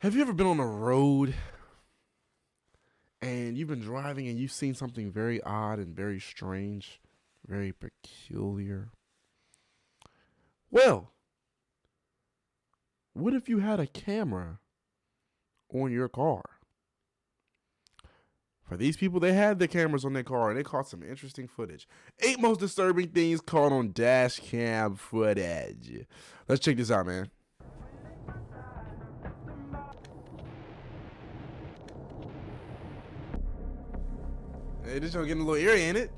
Have you ever been on a road and you've been driving and you've seen something very odd and very strange, very peculiar? Well, what if you had a camera on your car? For these people, they had the cameras on their car and they caught some interesting footage. 8 most disturbing things caught on DashCam footage. Let's check this out, man. Hey, this one getting a little eerie, ain't it?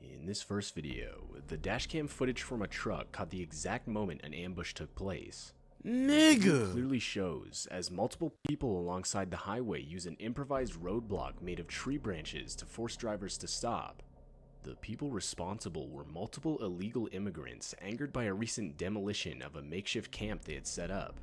In this first video, the dashcam footage from a truck caught the exact moment an ambush took place. Nigga! It clearly shows as multiple people alongside the highway use an improvised roadblock made of tree branches to force drivers to stop. The people responsible were multiple illegal immigrants angered by a recent demolition of a makeshift camp they had set up.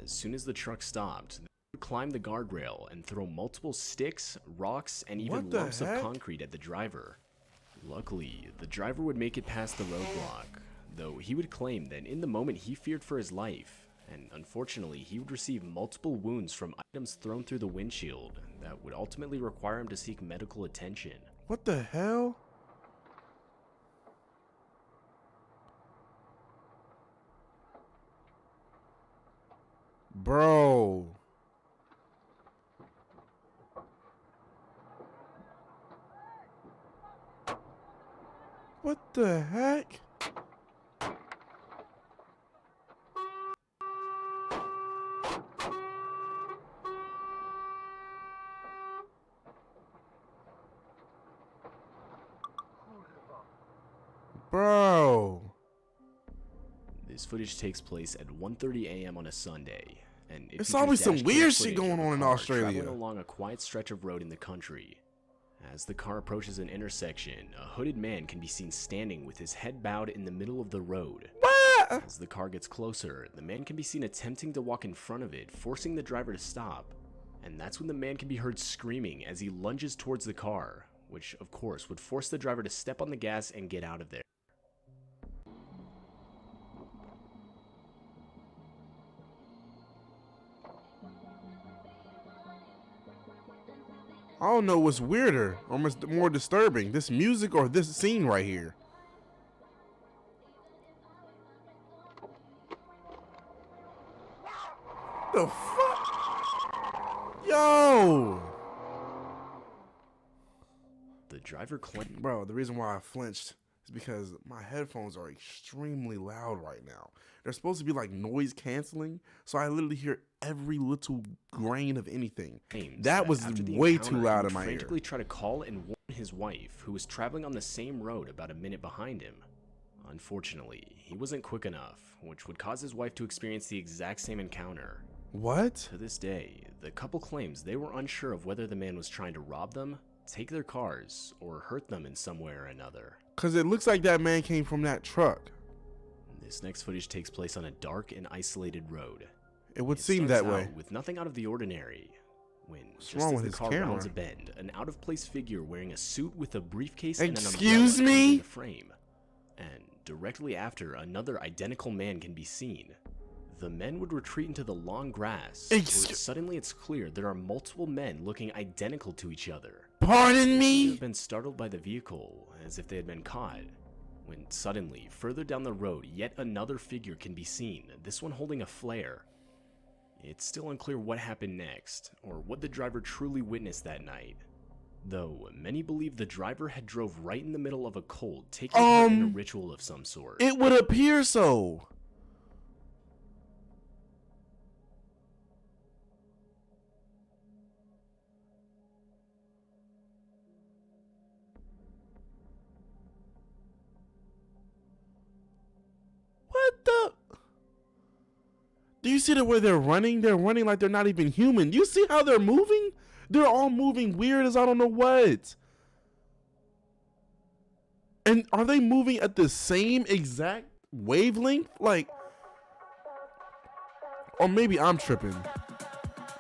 As soon as the truck stopped, they would climb the guardrail and throw multiple sticks, rocks, and even lumps of concrete at the driver. Luckily, the driver would make it past the roadblock, though he would claim that in the moment he feared for his life, and unfortunately he would receive multiple wounds from items thrown through the windshield that would ultimately require him to seek medical attention. What the hell? Bro. What the heck? Bro. This footage takes place at 1:30 a.m. on a Sunday, and it's always some weird shit going on in Australia. Traveling along a quiet stretch of road in the country. As the car approaches an intersection, a hooded man can be seen standing with his head bowed in the middle of the road. What? As the car gets closer, the man can be seen attempting to walk in front of it, forcing the driver to stop. And that's when the man can be heard screaming as he lunges towards the car, which of course would force the driver to step on the gas and get out of there. I don't know what's weirder or more disturbing, this music or this scene right here. The fuck? Yo! The driver claimed, bro, the reason why I flinched is because my headphones are extremely loud right now. They're supposed to be like noise canceling, so I literally hear every little grain of anything. That was way too loud in my ear. He frantically tried to call and warn his wife, who was traveling on the same road about a minute behind him. Unfortunately, he wasn't quick enough, which would cause his wife to experience the exact same encounter. What? To this day, the couple claims they were unsure of whether the man was trying to rob them, take their cars, or hurt them in some way or another. Cause it looks like that man came from that truck. This next footage takes place on a dark and isolated road. It would seem that way. With nothing out of the ordinary. When just as the car rounds a bend, an out-of-place figure wearing a suit with a briefcase and an umbrella comes in the frame. And directly after, another identical man can be seen. The men would retreat into the long grass, where suddenly it's clear there are multiple men looking identical to each other. Pardon me? They have been startled by the vehicle, as if they had been caught. When suddenly, further down the road, yet another figure can be seen, this one holding a flare. It's still unclear what happened next, or what the driver truly witnessed that night. Though, many believe the driver had drove right in the middle of a cult, taking part in a ritual of some sort. It would appear so. What the? Do you see the way they're running? They're running like they're not even human. Do you see how they're moving? They're all moving weird as I don't know what. And are they moving at the same exact wavelength? Like, or maybe I'm tripping.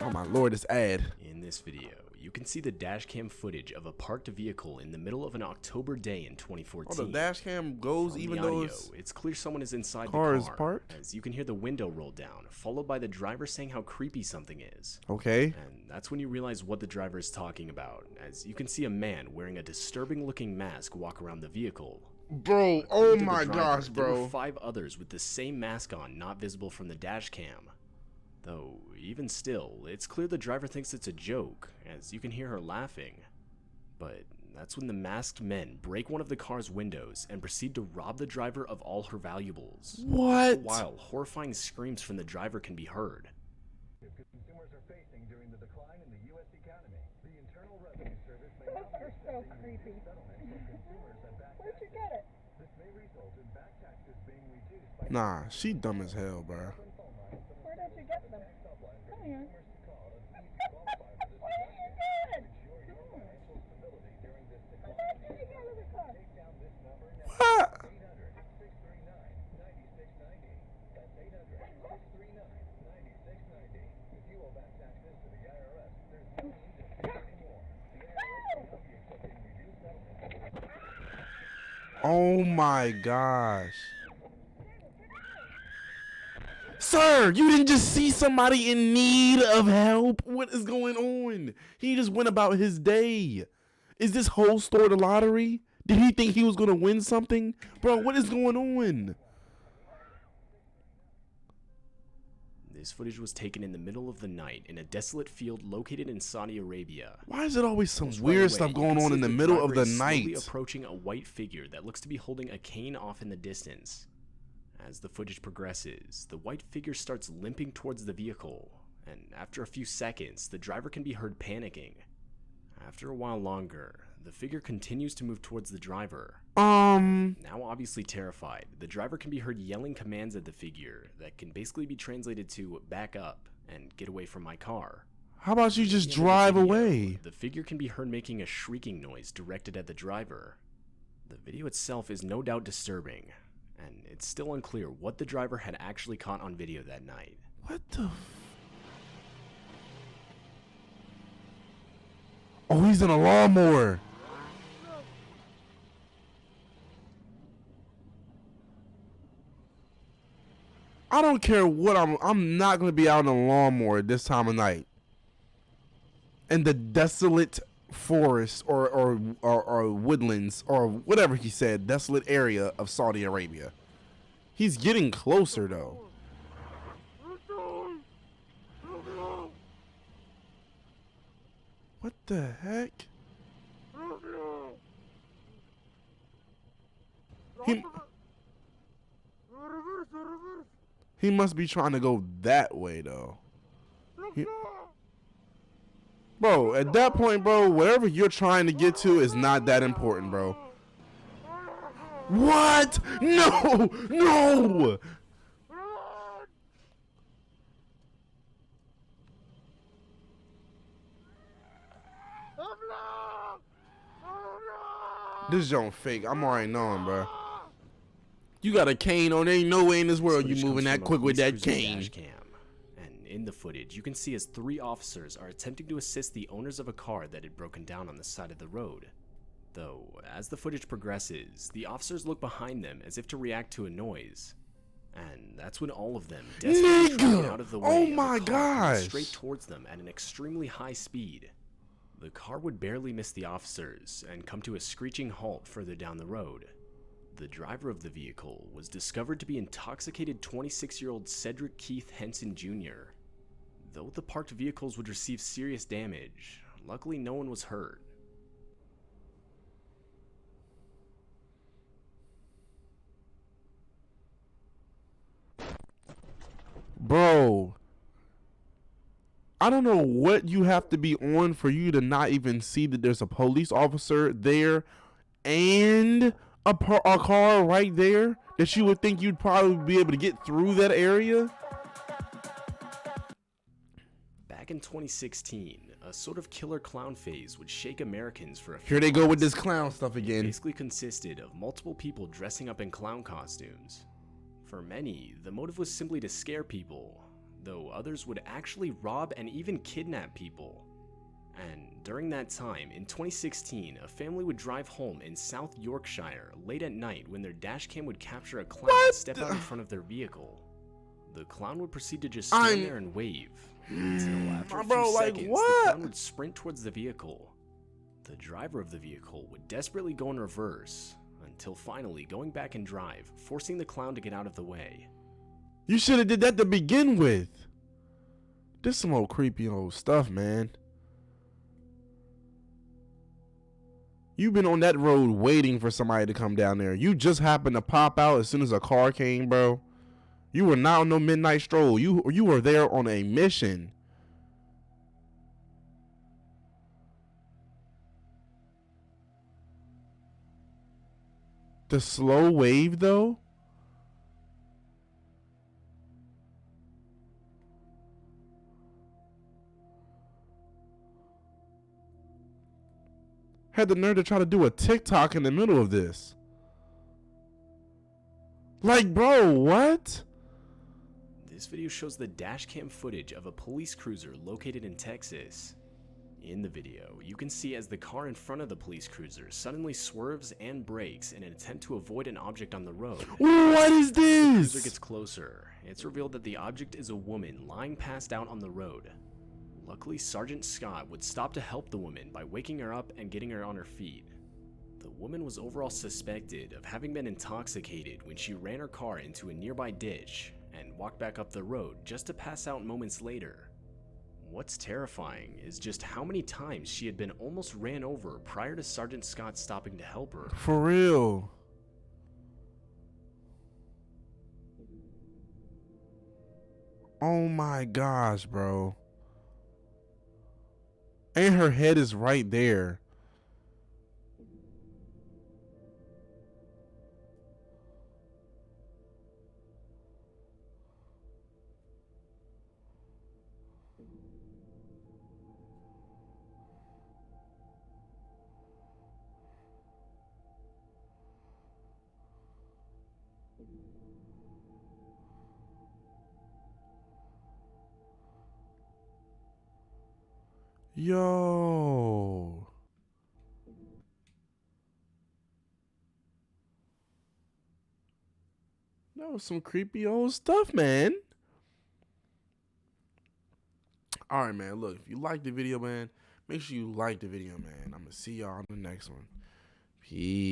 Oh my lord, this ad. In this video, you can see the dashcam footage of a parked vehicle in the middle of an October day in 2014. Oh, the dash cam goes From even the though audio, it's clear someone is inside the car car, is parked? as you can hear the window roll down, followed by the driver saying how creepy something is. Okay. And that's when you realize what the driver is talking about, as you can see a man wearing a disturbing looking mask walk around the vehicle. Bro, oh According to the my driver, gosh, there bro. were 5 others with the same mask on, not visible from the dash cam. Though, even still, it's clear the driver thinks it's a joke, as you can hear her laughing. But that's when the masked men break one of the car's windows and proceed to rob the driver of all her valuables. What? While horrifying screams from the driver can be heard. Consumers are facing during the decline in the U.S. economy. The Internal Revenue Service may now be accepting reduced settlements from consumers and back Where'd you get it? This may result in back taxes being reduced by Nah, she dumb as hell, bro. Where did you get them? Come here. What are you doing? How did you get out of the car? What? Oh my gosh. Sir, you didn't just see somebody in need of help? What is going on? He just went about his day. Is this whole store the lottery? Did he think he was going to win something? Bro, what is going on? This footage was taken in the middle of the night in a desolate field located in Saudi Arabia. Why is it always some Right weird away, stuff you going can on see in the the middle of driver the is slowly night? approaching a white figure that looks to be holding a cane off in the distance. As the footage progresses, the white figure starts limping towards the vehicle, and after a few seconds, the driver can be heard panicking. After a while longer, the figure continues to move towards the driver. Now obviously terrified, the driver can be heard yelling commands at the figure that can basically be translated to back up and get away from my car. How about you just At the end of the drive video, away? The figure can be heard making a shrieking noise directed at the driver. The video itself is no doubt disturbing, and it's still unclear what the driver had actually caught on video that night. What the? Oh, he's in a lawnmower. I don't care what I'm not going to be out in a lawnmower this time of night. In the desolate forest or woodlands or whatever he said, desolate area of Saudi Arabia. He's getting closer though. What the heck? He must be trying to go that way though. Bro, at that point, bro, whatever you're trying to get to is not that important, bro. What? No! No! This joint fake. I'm already knowing, bro. You got a cane on. There ain't no way in this world you Footage moving comes that from a quick with that police cruiser cane. dash cam. And in the footage, you can see as 3 officers are attempting to assist the owners of a car that had broken down on the side of the road. Though, as the footage progresses, the officers look behind them as if to react to a noise. And that's when all of them desperately try to get out of the way. Oh of a my car coming gosh. straight towards them at an extremely high speed. The car would barely miss the officers and come to a screeching halt further down the road. The driver of the vehicle was discovered to be intoxicated 26-year-old Cedric Keith Henson Jr. Though the parked vehicles would receive serious damage, luckily no one was hurt. Bro, I don't know what you have to be on for you to not even see that there's a police officer there and a car right there that you would think you'd probably be able to get through that area. Back in 2016, a sort of killer clown phase would shake Americans for a few Here they go with months. this clown stuff It again. basically consisted of multiple people dressing up in clown costumes. For many, the motive was simply to scare people, though others would actually rob and even kidnap people. And during that time, in 2016, a family would drive home in South Yorkshire late at night when their dashcam would capture a clown step out in front of their vehicle. The clown would proceed to just stand there and wave, until after a few seconds, the clown would sprint towards the vehicle. The driver of the vehicle would desperately go in reverse, until finally going back in drive, forcing the clown to get out of the way. You should have did that to begin with. This some old creepy old stuff, man. You've been on that road waiting for somebody to come down there. You just happened to pop out as soon as a car came, bro. You were not on no midnight stroll. You were there on a mission. The slow wave, though? Had the nerve to try to do a TikTok in the middle of this. Like, bro, what? This video shows the dashcam footage of a police cruiser located in Texas. In the video, you can see as the car in front of the police cruiser suddenly swerves and brakes in an attempt to avoid an object on the road. What is As the cruiser this? gets closer, it's revealed that the object is a woman lying passed out on the road. Luckily, Sergeant Scott would stop to help the woman by waking her up and getting her on her feet. The woman was overall suspected of having been intoxicated when she ran her car into a nearby ditch and walked back up the road just to pass out moments later. What's terrifying is just how many times she had been almost ran over prior to Sergeant Scott stopping to help her. For real. Oh my gosh, bro. And her head is right there. Yo. That was some creepy old stuff, man. All right, man. Look, if you like the video, man, make sure you like the video, man. I'm going to see y'all on the next one. Peace.